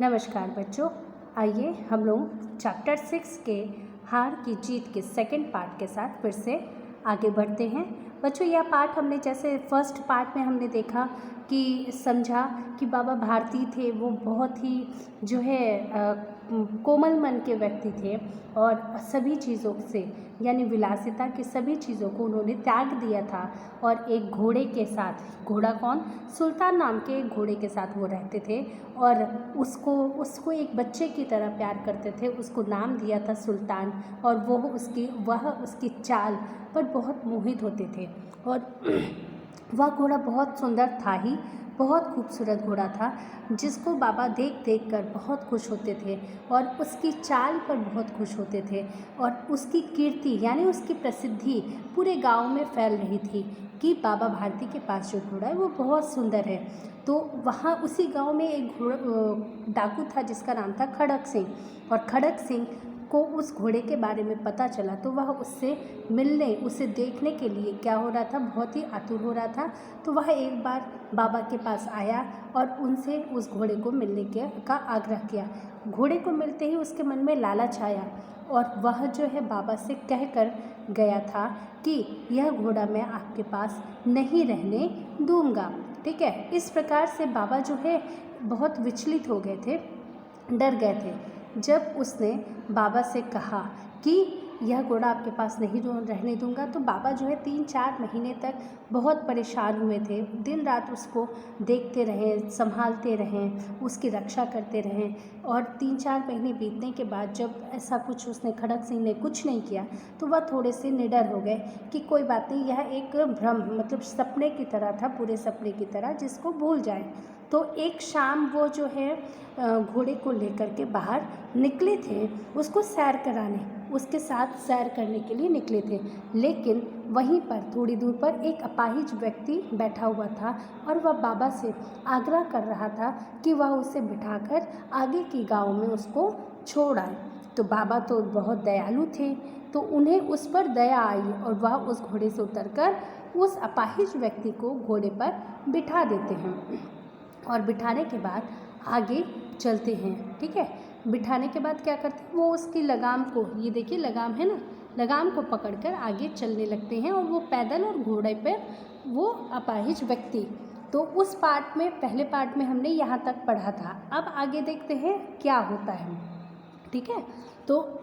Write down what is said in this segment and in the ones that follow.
नमस्कार बच्चों, आइए हम लोग चैप्टर 6 के हार की जीत के सेकंड पार्ट के साथ फिर से आगे बढ़ते हैं। बच्चों, यह पार्ट हमने जैसे फर्स्ट पार्ट में हमने देखा कि समझा कि बाबा भारती थे, वो बहुत ही जो है कोमल मन के व्यक्ति थे और सभी चीज़ों से यानी विलासिता की सभी चीज़ों को उन्होंने त्याग दिया था और एक घोड़े के साथ, घोड़ा कौन, सुल्तान नाम के एक घोड़े के साथ वो रहते थे और उसको एक बच्चे की तरह प्यार करते थे। उसको नाम दिया था सुल्तान और वह उसकी चाल पर बहुत मोहित होते थे और वह घोड़ा बहुत सुंदर था ही, बहुत खूबसूरत घोड़ा था जिसको बाबा देख देख कर बहुत खुश होते थे और उसकी चाल पर बहुत खुश होते थे और उसकी कीर्ति यानी उसकी प्रसिद्धि पूरे गांव में फैल रही थी कि बाबा भारती के पास जो घोड़ा है वो बहुत सुंदर है। तो वहाँ उसी गांव में एक डाकू था जिसका नाम था खड़क सिंह और खड़क सिंह को उस घोड़े के बारे में पता चला तो वह उससे मिलने, उसे देखने के लिए क्या हो रहा था, बहुत ही आतुर हो रहा था। तो वह एक बार बाबा के पास आया और उनसे उस घोड़े को मिलने का आग्रह किया। घोड़े को मिलते ही उसके मन में लालच आया और वह जो है बाबा से कह कर गया था कि यह घोड़ा मैं आपके पास नहीं रहने दूंगा। ठीक है, इस प्रकार से बाबा जो है बहुत विचलित हो गए थे, डर गए थे। जब उसने बाबा से कहा कि यह घोड़ा आपके पास नहीं रहने दूंगा, तो बाबा जो है 3-4 महीने तक बहुत परेशान हुए थे। दिन रात उसको देखते रहे, संभालते रहें, उसकी रक्षा करते रहें और 3-4 महीने बीतने के बाद जब ऐसा कुछ उसने, खड़क सिंह ने कुछ नहीं किया तो वह थोड़े से निडर हो गए कि कोई बात नहीं, यह एक भ्रम मतलब सपने की तरह था, पूरे सपने की तरह, जिसको भूल जाए। तो एक शाम वो जो है घोड़े को लेकर के बाहर निकले थे उसको सैर कराने, उसके साथ सैर करने के लिए निकले थे। लेकिन वहीं पर थोड़ी दूर पर एक अपाहिज व्यक्ति बैठा हुआ था और वह बाबा से आग्रह कर रहा था कि वह उसे बिठाकर आगे की गांव में उसको छोड़ आए। तो बाबा तो बहुत दयालु थे, तो उन्हें उस पर दया आई और वह उस घोड़े से उतरकर उस अपाहिज व्यक्ति को घोड़े पर बिठा देते हैं और बिठाने के बाद आगे चलते हैं। ठीक है, बिठाने के बाद क्या करते हैं, वो उसकी लगाम को, ये देखिए लगाम है ना, लगाम को पकड़कर आगे चलने लगते हैं और वो पैदल और घोड़े पर वो अपाहिज व्यक्ति। तो उस पार्ट में, पहले पार्ट में हमने यहाँ तक पढ़ा था। अब आगे देखते हैं क्या होता है। ठीक है, तो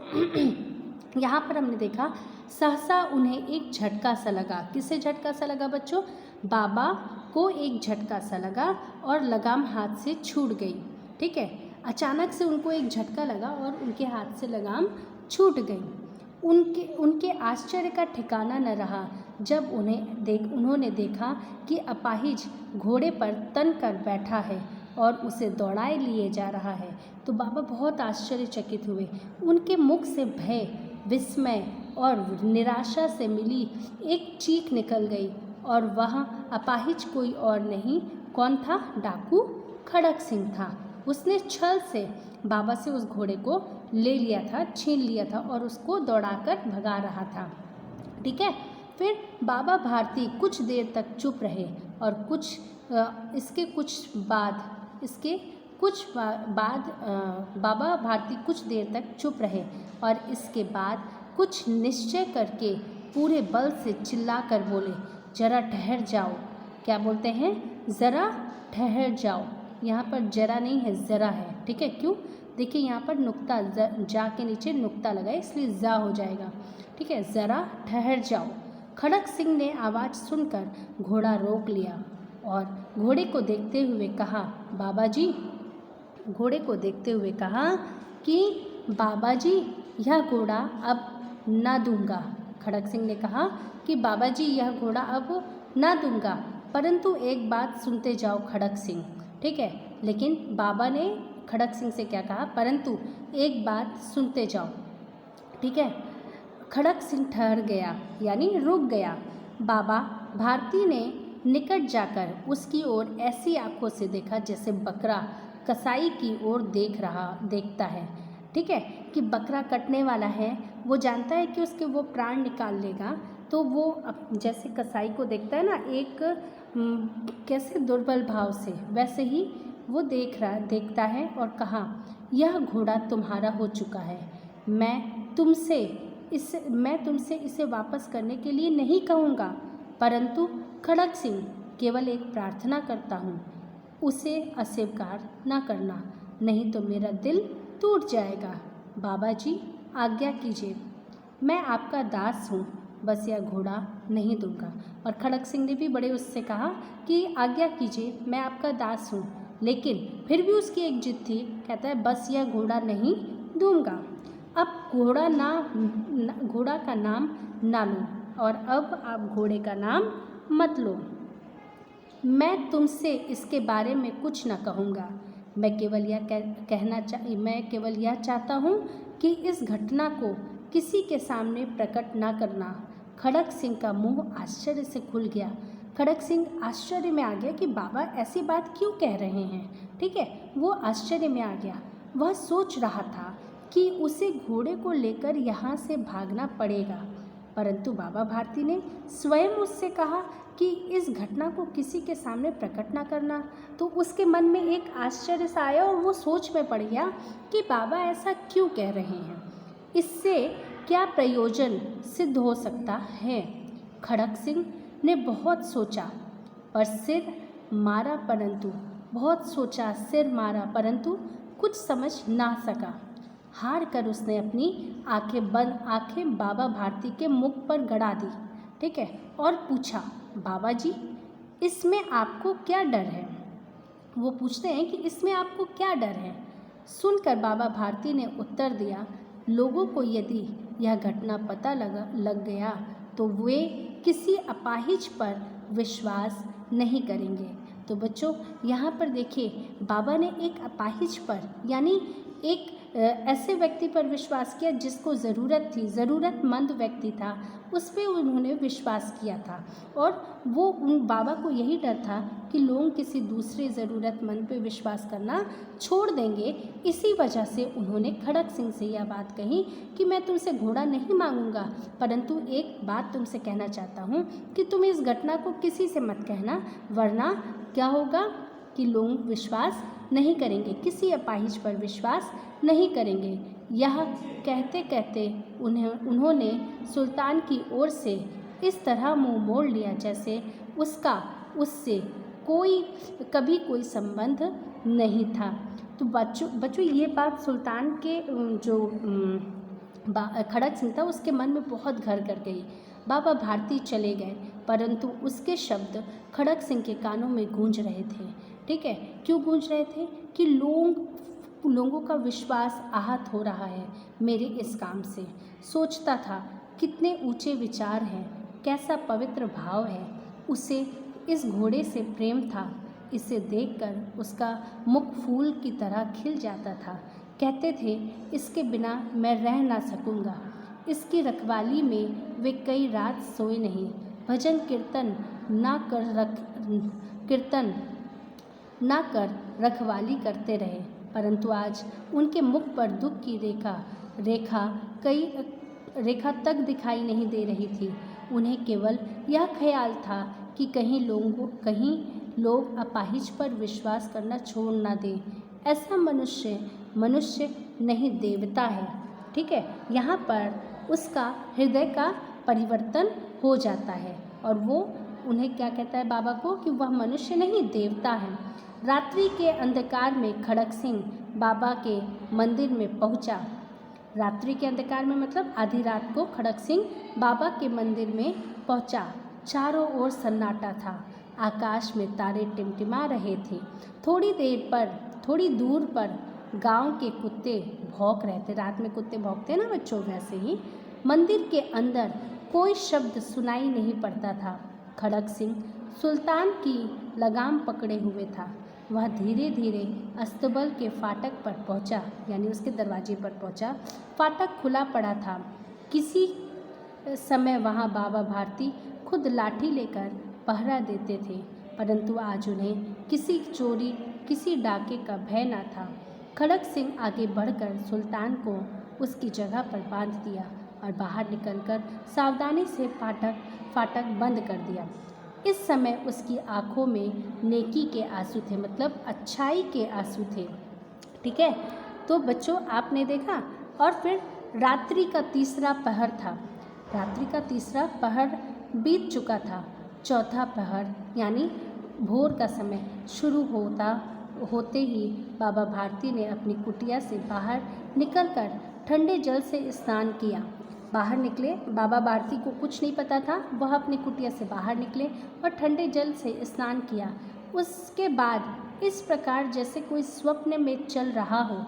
यहाँ पर हमने देखा सहसा उन्हें एक झटका सा लगा। किसे झटका सा लगा बच्चों? बाबा को एक झटका सा लगा और लगाम हाथ से छूट गई। ठीक है, अचानक से उनको एक झटका लगा और उनके हाथ से लगाम छूट गई। उनके आश्चर्य का ठिकाना न रहा जब उन्होंने देखा कि अपाहिज घोड़े पर तन कर बैठा है और उसे दौड़ाए लिए जा रहा है। तो बाबा बहुत आश्चर्यचकित हुए। उनके मुख से भय, विस्मय और निराशा से मिली एक चीख निकल गई और वह अपाहिज कोई और नहीं, कौन था? डाकू खड़क सिंह था। उसने छल से बाबा से उस घोड़े को ले लिया था, छीन लिया था और उसको दौड़ाकर भगा रहा था। ठीक है, फिर बाबा भारती कुछ देर तक चुप रहे और इसके कुछ बाद बाबा भारती कुछ देर तक चुप रहे और इसके बाद कुछ निश्चय करके पूरे बल से चिल्ला कर बोले, जरा ठहर जाओ। क्या बोलते हैं? ज़रा ठहर जाओ। यहाँ पर जरा नहीं है, ज़रा है। ठीक है, क्यों? देखिए यहाँ पर नुक्ता, जा के नीचे नुक्ता लगा है इसलिए जा हो जाएगा। ठीक है, ज़रा ठहर जाओ। खड़क सिंह ने आवाज़ सुनकर घोड़ा रोक लिया और घोड़े को देखते हुए कहा, बाबा जी, घोड़े को देखते हुए कहा कि बाबा जी, यह घोड़ा अब ना दूंगा। खड़क सिंह ने कहा कि बाबा जी, यह घोड़ा अब ना दूंगा, परंतु एक बात सुनते जाओ खड़क सिंह। ठीक है, लेकिन बाबा ने खड़क सिंह से क्या कहा? परंतु एक बात सुनते जाओ। ठीक है, खड़क सिंह ठहर गया यानी रुक गया। बाबा भारती ने निकट जाकर उसकी ओर ऐसी आंखों से देखा जैसे बकरा कसाई की ओर देखता है। ठीक है, कि बकरा कटने वाला है, वो जानता है कि उसके वो प्राण निकाल लेगा, तो वो जैसे कसाई को देखता है ना, एक कैसे दुर्बल भाव से, वैसे ही वो देखता है और कहा, यह घोड़ा तुम्हारा हो चुका है। मैं तुमसे इसे वापस करने के लिए नहीं कहूँगा, परंतु खड़ग सिंह केवल एक प्रार्थना करता हूँ, उसे अस्वीकार न करना, नहीं तो मेरा दिल टूट जाएगा। बाबा जी आज्ञा कीजिए, मैं आपका दास हूँ, बस यह घोड़ा नहीं दूंगा। और खड़ग सिंह ने भी बड़े उससे कहा कि आज्ञा कीजिए, मैं आपका दास हूँ, लेकिन फिर भी उसकी एक जिद थी। कहता है बस यह घोड़ा नहीं दूंगा। अब घोड़ा का नाम ना लो, और अब आप घोड़े का नाम मत लो। मैं तुमसे इसके बारे में कुछ न कहूँगा। मैं केवल यह चाहता हूँ कि इस घटना को किसी के सामने प्रकट ना करना। खड़ग सिंह का मुंह आश्चर्य से खुल गया। खड़ग सिंह आश्चर्य में आ गया कि बाबा ऐसी बात क्यों कह रहे हैं। ठीक है, वो आश्चर्य में आ गया। वह सोच रहा था कि उसे घोड़े को लेकर यहाँ से भागना पड़ेगा, परंतु बाबा भारती ने स्वयं उससे कहा कि इस घटना को किसी के सामने प्रकट ना करना। तो उसके मन में एक आश्चर्य सा आया और वो सोच में पड़ गया कि बाबा ऐसा क्यों कह रहे हैं, इससे क्या प्रयोजन सिद्ध हो सकता है। खड़ग सिंह ने बहुत सोचा सिर मारा, परंतु कुछ समझ ना सका। हार कर उसने अपनी आंखें बाबा भारती के मुख पर गड़ा दी। ठीक है, और पूछा, बाबा जी इसमें आपको क्या डर है? वो पूछते हैं कि इसमें आपको क्या डर है? सुनकर बाबा भारती ने उत्तर दिया, लोगों को यदि यह घटना पता लग गया तो वे किसी अपाहिज पर विश्वास नहीं करेंगे। तो बच्चों यहाँ पर देखिए, बाबा ने एक अपाहिज पर यानी एक ऐसे व्यक्ति पर विश्वास किया जिसको ज़रूरत थी, ज़रूरतमंद व्यक्ति था, उस पर उन्होंने विश्वास किया था। और वो उन बाबा को यही डर था कि लोग किसी दूसरे ज़रूरतमंद पे विश्वास करना छोड़ देंगे। इसी वजह से उन्होंने खड़ग सिंह से यह बात कही कि मैं तुमसे घोड़ा नहीं मांगूंगा, परंतु एक बात तुमसे कहना चाहता हूँ कि तुम इस घटना को किसी से मत कहना, वरना क्या होगा कि लोग विश्वास नहीं करेंगे, किसी अपाहिज पर विश्वास नहीं करेंगे। यह कहते कहते उन्होंने सुल्तान की ओर से इस तरह मुंह मोड़ लिया जैसे उसका उससे कभी कोई संबंध नहीं था। तो बच्चों ये बात सुल्तान के जो खड़ग सिंह था उसके मन में बहुत घर कर गई। बाबा भारती चले गए, परंतु उसके शब्द खड़ग सिंह के कानों में गूंज रहे थे। ठीक है, क्यों गूंज रहे थे? कि लोगों का विश्वास आहत हो रहा है मेरे इस काम से। सोचता था कितने ऊंचे विचार हैं, कैसा पवित्र भाव है। उसे इस घोड़े से प्रेम था। इसे देखकर उसका मुख फूल की तरह खिल जाता था। कहते थे इसके बिना मैं रह ना सकूँगा। इसकी रखवाली में वे कई रात सोए नहीं। भजन कीर्तन ना कर रखवाली करते रहे, परंतु आज उनके मुख पर दुख की रेखा तक दिखाई नहीं दे रही थी। उन्हें केवल यह ख्याल था कि कहीं लोग अपाहिज पर विश्वास करना छोड़ ना दें। ऐसा मनुष्य नहीं देवता है। ठीक है, यहाँ पर उसका हृदय का परिवर्तन हो जाता है और वो उन्हें क्या कहता है बाबा को कि वह मनुष्य नहीं देवता है। रात्रि के अंधकार में खड़ग सिंह बाबा के मंदिर में पहुंचा। रात्रि के अंधकार में मतलब आधी रात को खड़ग सिंह बाबा के मंदिर में पहुंचा। चारों ओर सन्नाटा था। आकाश में तारे टिमटिमा रहे थे। थोड़ी दूर पर गांव के कुत्ते भौंक रहे थे। रात में कुत्ते भौंकते हैं ना बच्चों, वैसे ही मंदिर के अंदर कोई शब्द सुनाई नहीं पड़ता था। खड़ग सिंह सुल्तान की लगाम पकड़े हुए था। वह धीरे धीरे अस्तबल के फाटक पर पहुंचा, यानी उसके दरवाजे पर पहुंचा। फाटक खुला पड़ा था। किसी समय वहां बाबा भारती खुद लाठी लेकर पहरा देते थे, परंतु आज उन्हें किसी डाके का भय न था। खड़ग सिंह आगे बढ़कर सुल्तान को उसकी जगह पर बांध दिया और बाहर निकलकर सावधानी से फाटक बंद कर दिया। इस समय उसकी आँखों में नेकी के आंसू थे, मतलब अच्छाई के आंसू थे। ठीक है, तो बच्चों आपने देखा। और फिर रात्रि का तीसरा पहर था। रात्रि का तीसरा पहर बीत चुका था। चौथा पहर यानी भोर का समय शुरू होते ही बाबा भारती ने अपनी कुटिया से बाहर निकलकर ठंडे जल से स्नान किया। बाहर निकले, बाबा भारती को कुछ नहीं पता था, वह अपनी कुटिया से बाहर निकले और ठंडे जल से स्नान किया। उसके बाद इस प्रकार जैसे कोई स्वप्न में चल रहा हो,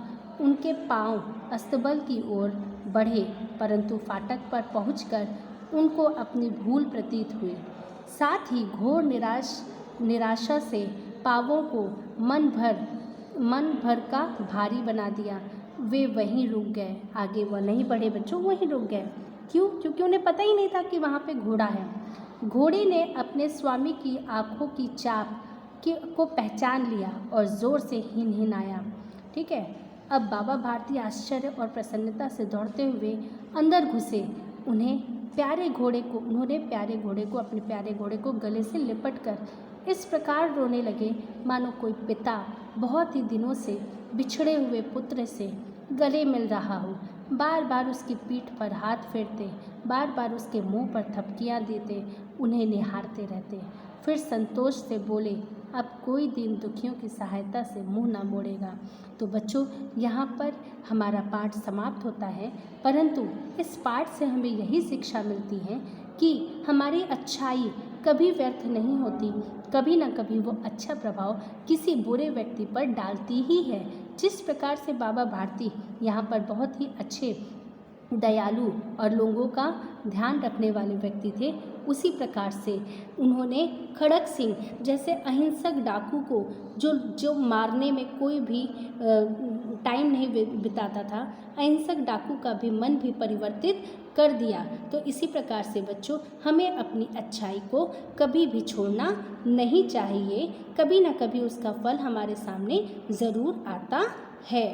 उनके पांव अस्तबल की ओर बढ़े, परंतु फाटक पर पहुंचकर उनको अपनी भूल प्रतीत हुई। साथ ही घोर निराशा से पांवों को मन भर का भारी बना दिया। वे वहीं रुक गए, आगे वह नहीं बढ़े बच्चों, वहीं रुक गए। क्यों? क्योंकि उन्हें पता ही नहीं था कि वहाँ पे घोड़ा है। घोड़े ने अपने स्वामी की आँखों की चाप को पहचान लिया और ज़ोर से हिनहिनाया। ठीक है, अब बाबा भारती आश्चर्य और प्रसन्नता से दौड़ते हुए अंदर घुसे। उन्होंने प्यारे घोड़े को अपने प्यारे घोड़े को गले से लिपट कर इस प्रकार रोने लगे मानो कोई पिता बहुत ही दिनों से बिछड़े हुए पुत्र से गले मिल रहा हो। बार बार उसकी पीठ पर हाथ फेरते, बार बार उसके मुंह पर थपकियां देते, उन्हें निहारते रहते। फिर संतोष से बोले, अब कोई दीन दुखियों की सहायता से मुंह ना मोड़ेगा। तो बच्चों, यहाँ पर हमारा पाठ समाप्त होता है, परंतु इस पाठ से हमें यही शिक्षा मिलती है कि हमारी अच्छाई कभी व्यर्थ नहीं होती। कभी ना कभी वो अच्छा प्रभाव किसी बुरे व्यक्ति पर डालती ही है। जिस प्रकार से बाबा भारती यहाँ पर बहुत ही अच्छे, दयालु और लोगों का ध्यान रखने वाले व्यक्ति थे, उसी प्रकार से उन्होंने खड़क सिंह जैसे अहिंसक डाकू को जो मारने में कोई भी टाइम नहीं बिताता था, अहिंसक डाकू का भी मन भी परिवर्तित कर दिया। तो इसी प्रकार से बच्चों, हमें अपनी अच्छाई को कभी भी छोड़ना नहीं चाहिए। कभी ना कभी उसका फल हमारे सामने ज़रूर आता है।